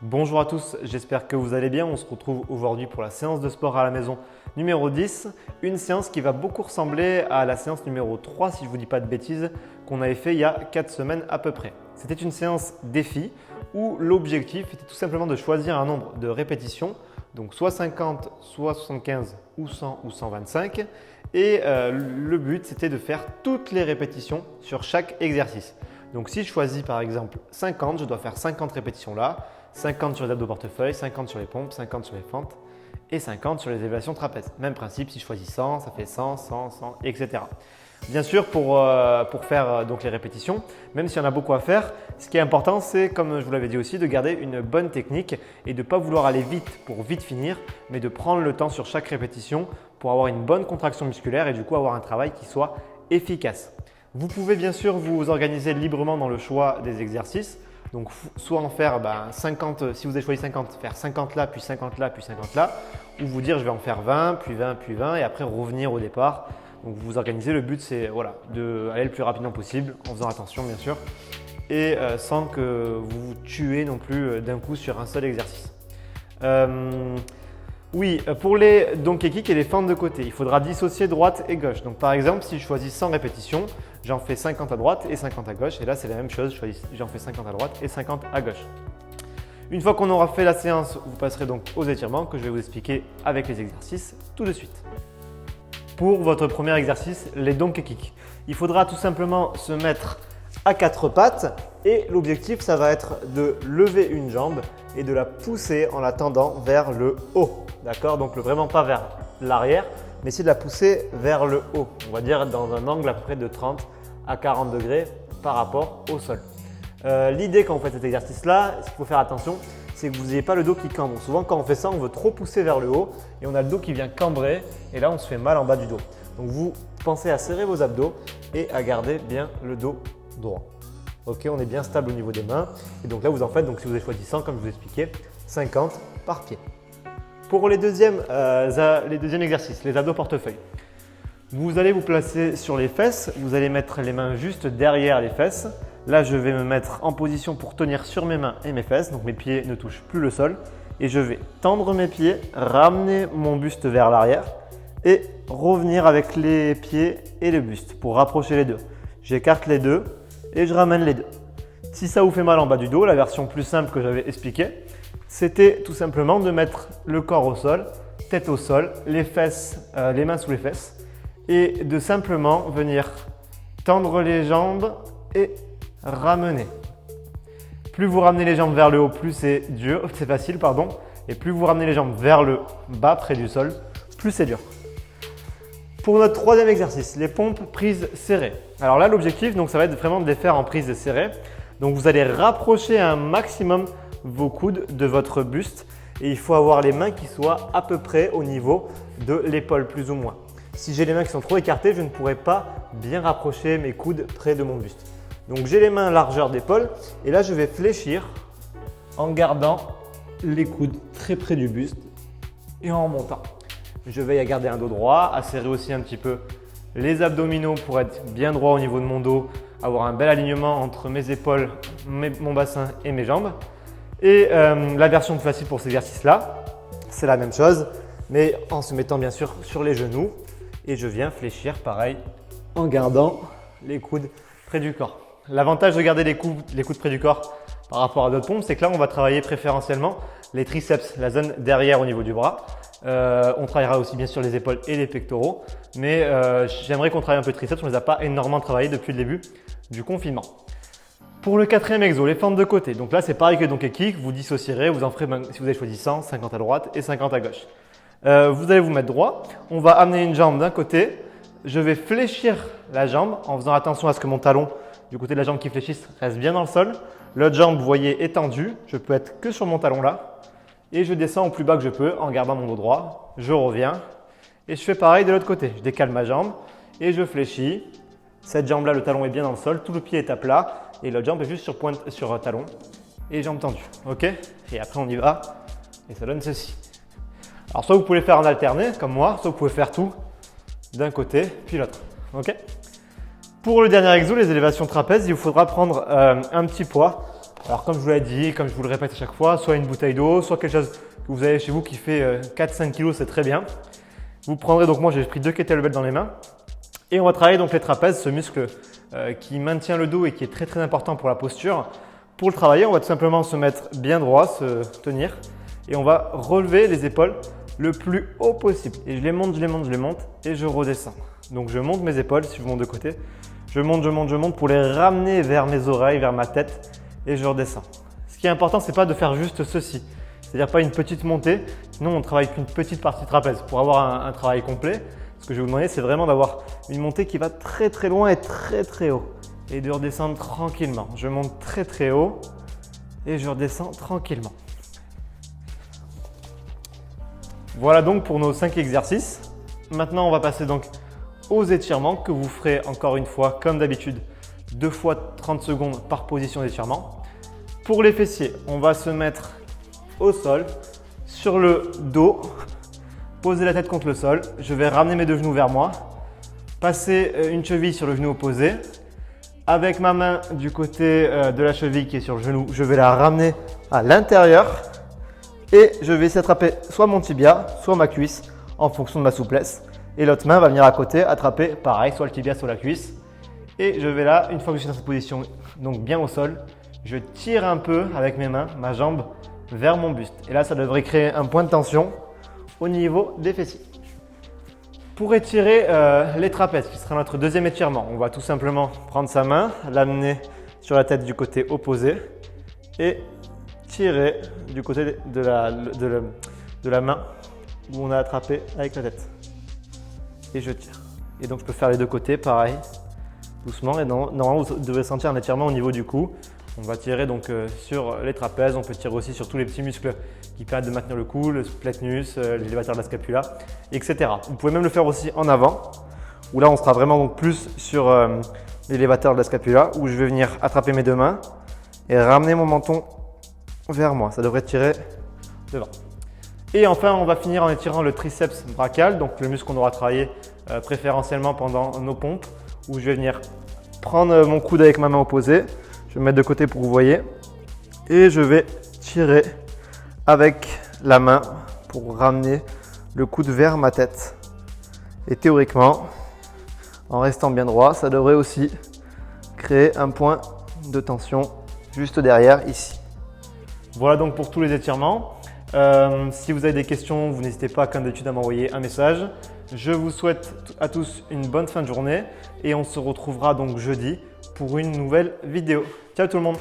Bonjour à tous, j'espère que vous allez bien. On se retrouve aujourd'hui pour la séance de sport à la maison numéro 10. Une séance qui va beaucoup ressembler à la séance numéro 3, si je ne vous dis pas de bêtises, qu'on avait fait il y a 4 semaines à peu près. C'était une séance défi où l'objectif était tout simplement de choisir un nombre de répétitions, donc soit 50, soit 75 ou 100 ou 125. Et le but c'était de faire toutes les répétitions sur chaque exercice. Donc si je choisis par exemple 50, je dois faire 50 répétitions là, 50 sur les abdos portefeuille, 50 sur les pompes, 50 sur les fentes et 50 sur les élévations trapèzes. Même principe, si je choisis 100, ça fait 100, 100, 100, etc. Bien sûr, pour faire donc les répétitions, même s'il y en a beaucoup à faire, ce qui est important, c'est, comme je vous l'avais dit aussi, de garder une bonne technique et de ne pas vouloir aller vite pour vite finir, mais de prendre le temps sur chaque répétition pour avoir une bonne contraction musculaire et du coup avoir un travail qui soit efficace. Vous pouvez bien sûr vous organiser librement dans le choix des exercices. Donc, soit en faire 50, si vous avez choisi 50, faire 50 là, puis 50 là, puis 50 là, ou vous dire je vais en faire 20, puis 20, puis 20 et après revenir au départ. Donc, vous vous organisez. Le but, c'est d'aller le plus rapidement possible en faisant attention bien sûr et sans que vous vous tuez non plus d'un coup sur un seul exercice. Oui, pour les donkey kicks et les fentes de côté, il faudra dissocier droite et gauche. Donc par exemple, si je choisis 100 répétitions, j'en fais 50 à droite et 50 à gauche. Et là, c'est la même chose, j'en fais 50 à droite et 50 à gauche. Une fois qu'on aura fait la séance, vous passerez donc aux étirements que je vais vous expliquer avec les exercices tout de suite. Pour votre premier exercice, les donkey kicks, il faudra tout simplement se mettre à quatre pattes et l'objectif, ça va être de lever une jambe et de la pousser en la tendant vers le haut. D'accord? Donc vraiment pas vers l'arrière, mais c'est de la pousser vers le haut. On va dire dans un angle à peu près de 30 à 40 degrés par rapport au sol. L'idée quand vous faites cet exercice-là, ce qu'il faut faire attention, c'est que vous n'ayez pas le dos qui cambre. Souvent quand on fait ça, on veut trop pousser vers le haut et on a le dos qui vient cambrer et là on se fait mal en bas du dos. Donc vous pensez à serrer vos abdos et à garder bien le dos droit. Ok, on est bien stable au niveau des mains. Et donc là, vous en faites, donc si vous avez choisi 100, comme je vous expliquais, 50 par pied. Pour les deuxièmes exercices, les abdos portefeuille, vous allez vous placer sur les fesses. Vous allez mettre les mains juste derrière les fesses. Là, je vais me mettre en position pour tenir sur mes mains et mes fesses. Donc mes pieds ne touchent plus le sol. Et je vais tendre mes pieds, ramener mon buste vers l'arrière et revenir avec les pieds et le buste pour rapprocher les deux. J'écarte les deux et je ramène les deux. Si ça vous fait mal en bas du dos, la version plus simple que j'avais expliquée, c'était tout simplement de mettre le corps au sol, tête au sol, les mains sous les fesses et de simplement venir tendre les jambes et ramener. Plus vous ramenez les jambes vers le haut, plus c'est facile, et plus vous ramenez les jambes vers le bas, près du sol, plus c'est dur. Pour notre troisième exercice, les pompes prises serrées. Alors là, l'objectif, ça va être vraiment de les faire en prise serrée. Donc vous allez rapprocher un maximum vos coudes de votre buste et il faut avoir les mains qui soient à peu près au niveau de l'épaule, plus ou moins. Si j'ai les mains qui sont trop écartées, je ne pourrai pas bien rapprocher mes coudes près de mon buste. Donc j'ai les mains largeur d'épaule et là, je vais fléchir en gardant les coudes très près du buste et en montant. Je veille à garder un dos droit, à serrer aussi un petit peu les abdominaux pour être bien droit au niveau de mon dos, avoir un bel alignement entre mes épaules, mon bassin et mes jambes. Et la version plus facile pour cet exercice-là, c'est la même chose, mais en se mettant bien sûr sur les genoux. Et je viens fléchir pareil en gardant les coudes près du corps. L'avantage de garder les coudes près du corps par rapport à d'autres pompes, c'est que là, on va travailler préférentiellement les triceps, la zone derrière au niveau du bras. On travaillera aussi bien sûr les épaules et les pectoraux, mais j'aimerais qu'on travaille un peu de triceps, on ne les a pas énormément travaillé depuis le début du confinement. Pour le quatrième exo, les fentes de côté, donc là c'est pareil que donkey kick, vous dissocierez, vous en ferez si vous avez choisi 100, 50 à droite et 50 à gauche. Vous allez vous mettre droit, on va amener une jambe d'un côté, je vais fléchir la jambe en faisant attention à ce que mon talon du côté de la jambe qui fléchisse reste bien dans le sol. L'autre jambe, vous voyez, étendue, je peux être que sur mon talon là. Et je descends au plus bas que je peux en gardant mon dos droit. Je reviens et je fais pareil de l'autre côté. Je décale ma jambe et je fléchis. Cette jambe-là, le talon est bien dans le sol, tout le pied est à plat et l'autre jambe est juste sur talon et jambe tendue. Ok? Et après, on y va et ça donne ceci. Alors, soit vous pouvez le faire en alterné comme moi, soit vous pouvez faire tout d'un côté puis l'autre. Ok? Pour le dernier exo, les élévations trapèzes, il vous faudra prendre un petit poids Alors comme je vous l'ai dit, comme je vous le répète à chaque fois, soit une bouteille d'eau, soit quelque chose que vous avez chez vous qui fait 4-5 kg, c'est très bien. Vous prendrez, donc moi j'ai pris 2 kettlebells dans les mains et on va travailler donc les trapèzes, ce muscle qui maintient le dos et qui est très très important pour la posture. Pour le travailler, on va tout simplement se mettre bien droit, se tenir et on va relever les épaules le plus haut possible. Et je les monte et je redescends. Donc je monte mes épaules, si je monte de côté, je monte pour les ramener vers mes oreilles, vers ma tête et je redescends. Ce qui est important, c'est pas de faire juste ceci. C'est-à-dire pas une petite montée, sinon on travaille qu'une petite partie trapèze. Pour avoir un travail complet, ce que je vais vous demander, c'est vraiment d'avoir une montée qui va très très loin et très très haut. Et de redescendre tranquillement. Je monte très très haut et je redescends tranquillement. Voilà donc pour nos 5 exercices. Maintenant, on va passer donc aux étirements que vous ferez encore une fois comme d'habitude 2 fois 30 secondes par position d'étirement. Pour les fessiers, on va se mettre au sol, sur le dos, poser la tête contre le sol. Je vais ramener mes 2 genoux vers moi, passer une cheville sur le genou opposé. Avec ma main du côté de la cheville qui est sur le genou, je vais la ramener à l'intérieur et je vais essayer d'attraper soit mon tibia, soit ma cuisse en fonction de ma souplesse. Et l'autre main va venir à côté attraper pareil, soit le tibia, soit la cuisse. Et je vais là, une fois que je suis dans cette position, donc bien au sol, je tire un peu avec mes mains, ma jambe vers mon buste. Et là, ça devrait créer un point de tension au niveau des fessiers. Pour étirer les trapèzes, qui sera notre deuxième étirement, on va tout simplement prendre sa main, l'amener sur la tête du côté opposé et tirer du côté de la main où on a attrapé avec la tête. Et je tire. Et donc je peux faire les deux côtés, pareil, doucement. Et normalement, vous devez sentir un étirement au niveau du cou. On va tirer donc sur les trapèzes, on peut tirer aussi sur tous les petits muscles qui permettent de maintenir le cou, le splenius, l'élévateur de la scapula, etc. Vous pouvez même le faire aussi en avant, où là on sera vraiment donc plus sur l'élévateur de la scapula, où je vais venir attraper mes 2 mains et ramener mon menton vers moi. Ça devrait tirer devant. Et enfin, on va finir en étirant le triceps brachial, donc le muscle qu'on aura travaillé préférentiellement pendant nos pompes, où je vais venir prendre mon coude avec ma main opposée. Je vais me mettre de côté pour que vous voyez et je vais tirer avec la main pour ramener le coude vers ma tête. Et théoriquement, en restant bien droit, ça devrait aussi créer un point de tension juste derrière ici. Voilà donc pour tous les étirements. Si vous avez des questions, vous n'hésitez pas comme d'habitude à m'envoyer un message. Je vous souhaite à tous une bonne fin de journée et on se retrouvera donc jeudi pour une nouvelle vidéo. Ciao tout le monde!